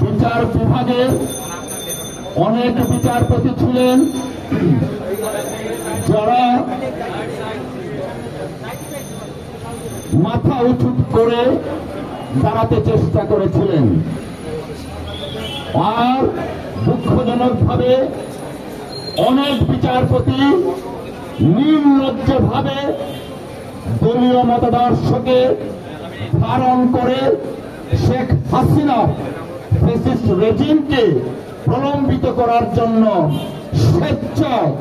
বিচার বিভাগের অনেক বিচারপতি ছিলেন যারা মাথা উঁচু করে দাঁড়াতে চেষ্টা করেছিলেন, আর দুঃখজনকভাবে অনেক বিচারপতি নির্লজ্জভাবে দলীয় মতাদর্শকে ধারণ করে শেখ হাসিনা ফ্যাসিস্ট রেজিমকে প্রলম্বিত করার জন্য স্বেচ্ছায়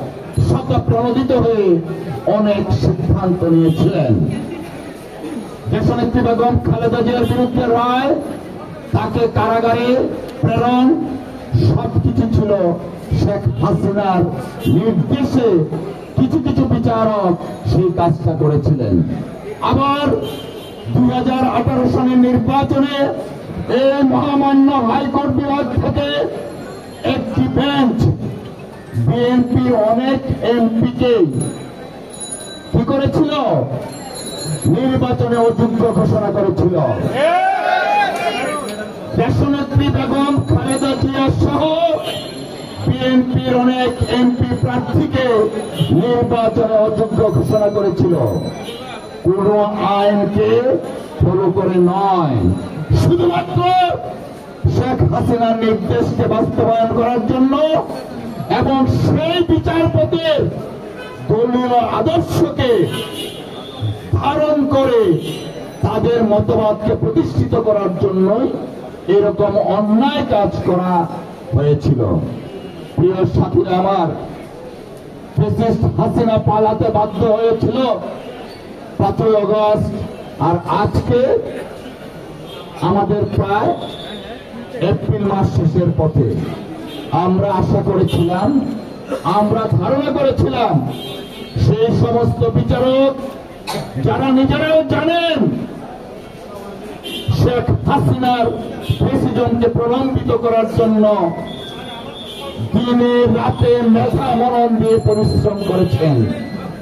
স্বতঃপ্রণোদিত হয়ে অনেক সিদ্ধান্ত নিয়েছিলেন। দেশনেত্রী বেগম খালেদা জিয়ার বিরুদ্ধে রায়, তাকে কারাগারে প্রেরণ, সবকিছু ছিল শেখ হাসিনার নির্দেশে। কিছু কিছু বিচারক সেই কাজটা করেছিলেন। আবার 2018 সালের নির্বাচনে এই মহামান্য হাইকোর্ট বিভাগ থেকে একটি বেঞ্চ বিএনপি অনেক এমপিকে কি করেছিল, নির্বাচনে অযোগ্য ঘোষণা করেছিল। দেশনেত্রী বেগম খালেদা জিয়া সহ বিএনপির অনেক এমপি প্রার্থীকে নির্বাচনে অযোগ্য ঘোষণা করেছিল। কোন আইনকে ফলো করে নয়, শুধুমাত্র শেখ হাসিনার নির্দেশকে বাস্তবায়ন করার জন্য এবং সেই বিচারপতির দলীয় আদর্শকে ধারণ করে তাদের মতবাদকে প্রতিষ্ঠিত করার জন্য এরকম অন্যায় কাজ করা হয়েছিল। প্রিয় সাথীরা আমার, ফ্যাসিস্ট হাসিনা পালাতে বাধ্য হয়েছিল 5ই আগস্ট, আর আজকে আমাদের প্রায় এপ্রিল মাস শেষের পথে। আমরা আশা করেছিলাম, আমরা ধারণা করেছিলাম সেই সমস্ত বিচারক যারা নিজেরাও জানেন শেখ হাসিনার ফ্যাসিজমকে প্রলম্বিত করার জন্য দিনে রাতে মেধা মনন দিয়ে পরিশ্রম করেছেন,